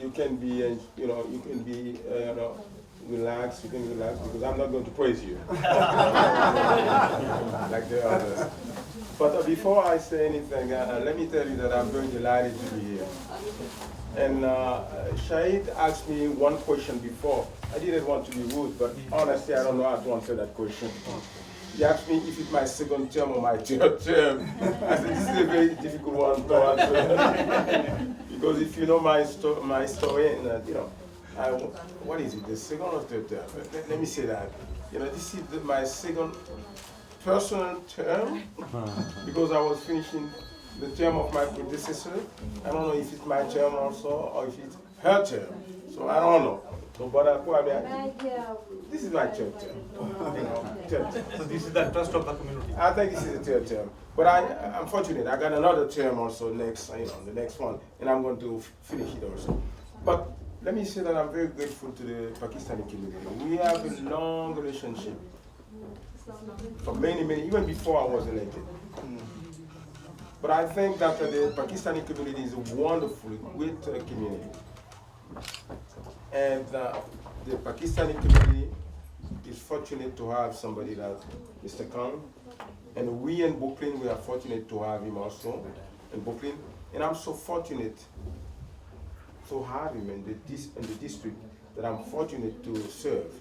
you can be, you can be, relaxed. You can relax because I'm not going to praise you like the others. But before I say anything, let me tell you that I'm very delighted to be here. And Shahid asked me one question before. I didn't want to be rude, but honestly, I don't know how to answer that question. He asked me if it's my second term or my third term. I said, this is a very difficult one to answer. Because if you know my story, and what is it, the second or third term? Let me say that. This is my second personal term, because I was finishing the term of my predecessor. I don't know if it's my term also, or if it's her term. So I don't know. So, but this is my third term. Third term. So this is the trust of the community. I think this is the third term. But I'm fortunate. I got another term also next, the next one, and I'm going to finish it also. But let me say that I'm very grateful to the Pakistani community. We have a long relationship for many, even before I was elected. But I think that the Pakistani community is a wonderful, great community. And the Pakistani community is fortunate to have somebody like Mr. Khan. And we in Brooklyn, we are fortunate to have him also in Brooklyn. And I'm so fortunate to have him in the district that I'm fortunate to serve.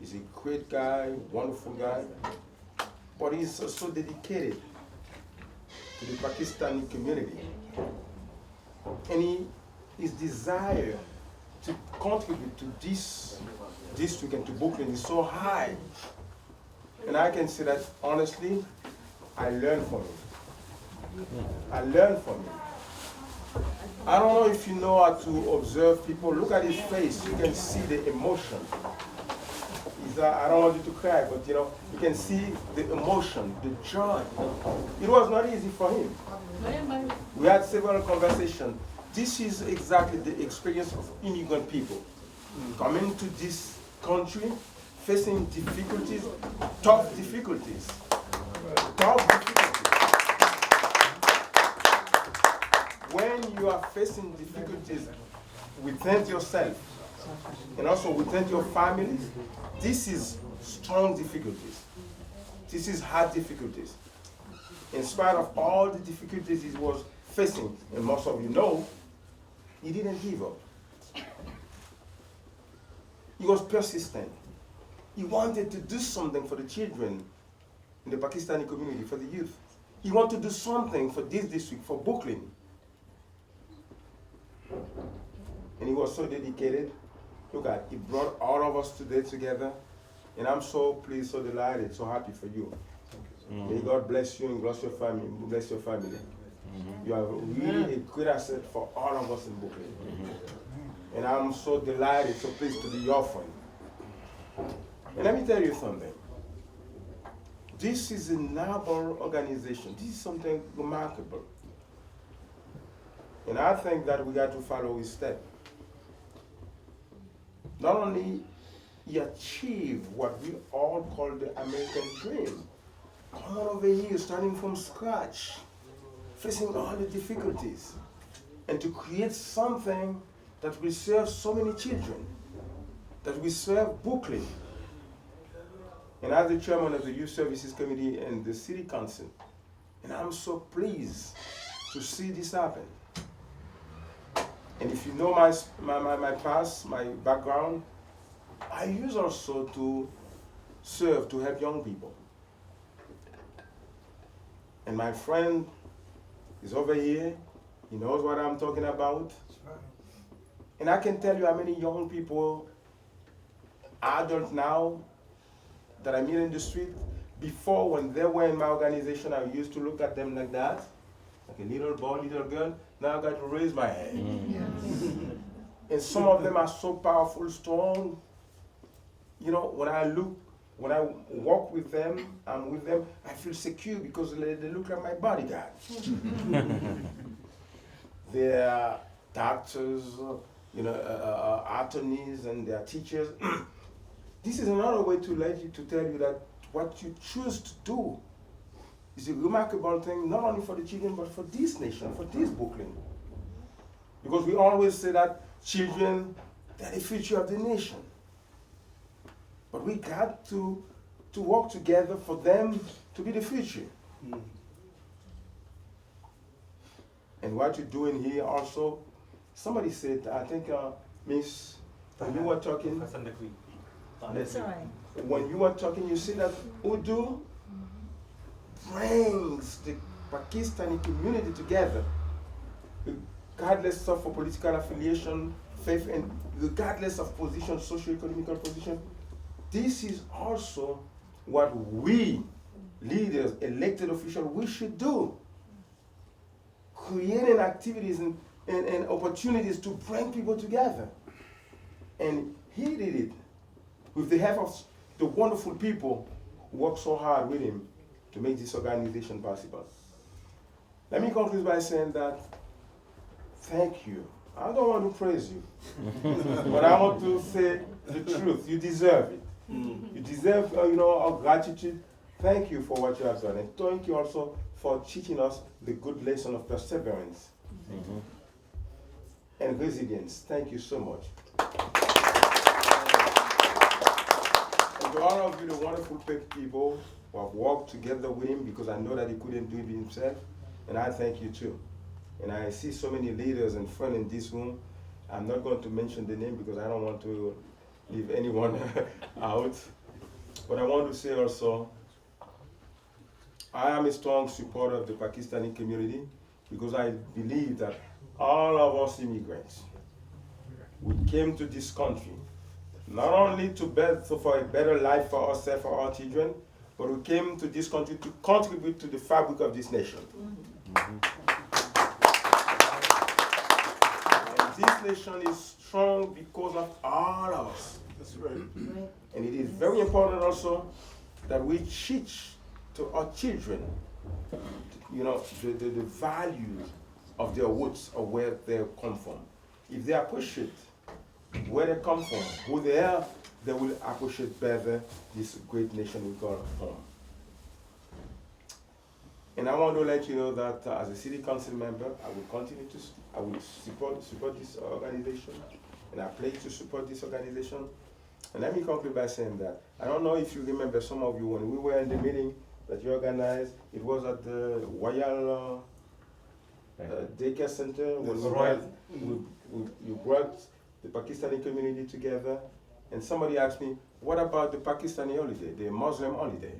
He's a great guy, wonderful guy, but he's so dedicated to the Pakistani community. And his desire to contribute to this district and to Brooklyn is so high. And I can say that honestly, I learned from him. I learned from him. I don't know if you know how to observe people. Look at his face. You can see the emotion. I don't want you to cry, but you can see the emotion, the joy. It was not easy for him. We had several conversations. This is exactly the experience of immigrant people coming to this country, facing difficulties, tough difficulties. When you are facing difficulties within yourself and also within your family, this is strong difficulties. This is hard difficulties. In spite of all the difficulties he was facing, and most of you know, he didn't give up. He was persistent. He wanted to do something for the children in the Pakistani community, for the youth. He wanted to do something for this district, for Brooklyn. And he was so dedicated. Look at, he brought all of us today together. And I'm so pleased, so delighted, so happy for you. May God bless you and bless your family. Bless your family. You are really a great asset for all of us in Brooklyn. And I'm so delighted, so pleased to be your friend. And let me tell you something. This is a noble organization. This is something remarkable. And I think that we got to follow his step. Not only he achieved what we all call the American dream. Come on over here, starting from scratch, facing all the difficulties, and to create something that will serve so many children, that will serve Brooklyn. And as the chairman of the Youth Services Committee and the City Council, and I'm so pleased to see this happen. And if you know my past, my background, I use also to serve, to help young people. And my friend is over here. He knows what I'm talking about. And I can tell you how many young people, adults now, that I meet in the street. Before, when they were in my organization, I used to look at them like that, like a little boy, little girl. Now I got to raise my hand. And some of them are so powerful, strong. You know, when I walk with them, I'm with them, I feel secure because they look like my bodyguard. They're doctors, attorneys, and they're teachers. This is another way to tell you that what you choose to do is a remarkable thing, not only for the children, but for this nation, for this Brooklyn. Because we always say that children, they're the future of the nation. But we got to work together for them to be the future. And what you're doing here also, somebody said, I think, Miss, when you were talking, when you were talking, you said that Urdu brings the Pakistani community together, regardless of political affiliation, faith, and regardless of position, socio-economical position. This is also what we, leaders, elected officials, we should do. Creating activities and opportunities to bring people together. And he did it with the help of the wonderful people who worked so hard with him to make this organization possible. Let me conclude by saying that thank you. I don't want to praise you, but I want to say the truth. You deserve it. You deserve, our gratitude. Thank you for what you have done, and thank you also for teaching us the good lesson of perseverance and resilience. Thank you so much. And to all of you, the wonderful people who have worked together with him, because I know that he couldn't do it himself, and I thank you too. And I see so many leaders and friends in this room. I'm not going to mention the name because I don't want to leave anyone out. But I want to say also, I am a strong supporter of the Pakistani community because I believe that all of us immigrants, we came to this country not only for a better life for ourselves, for our children, but we came to this country to contribute to the fabric of this nation. This nation is strong because of all of us. That's right. And it is very important also that we teach to our children, the values of their roots or where they come from. If they appreciate where they come from, who they are, they will appreciate better this great nation we call home. And I want to let you know that as a city council member, I will support this organization, and I pledge to support this organization. And let me conclude by saying that I don't know if you remember, some of you, when we were in the meeting that you organized, it was at the Royal Daycare Center when you brought the Pakistani community together, and somebody asked me, what about the Pakistani holiday, the Muslim holiday?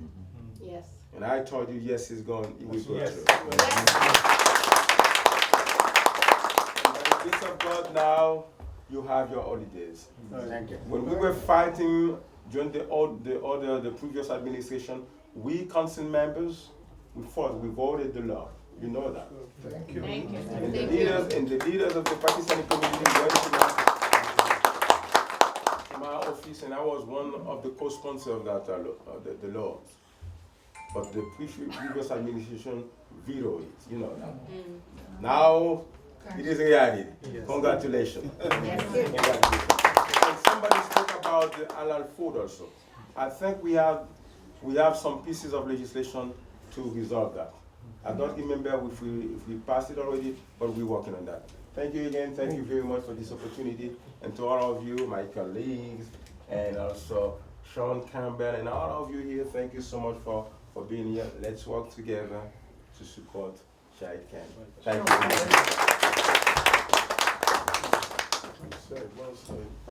Yes. And I told you, yes, it will go through. Yes. And by the grace of God, now you have your holidays. Thank you. When we were fighting during the previous administration, we council members, we fought, we voted the law. You know that. Thank you. Thank you. And the leaders of the Pakistani community went to my office, and I was one of the co-sponsors of that the law. But the previous administration vetoed it, you know that. Now it is reality. Yes. Congratulations. Congratulations. And somebody spoke about the halal food also. I think we have some pieces of legislation to resolve that. I don't remember if we passed it already, but we're working on that. Thank you again. Thank you very much for this opportunity. And to all of you, my colleagues, and also Sean Campbell, and all of you here, thank you so much for being here. Let's work together to support Shahid Khan. Thank you. Well said, well said.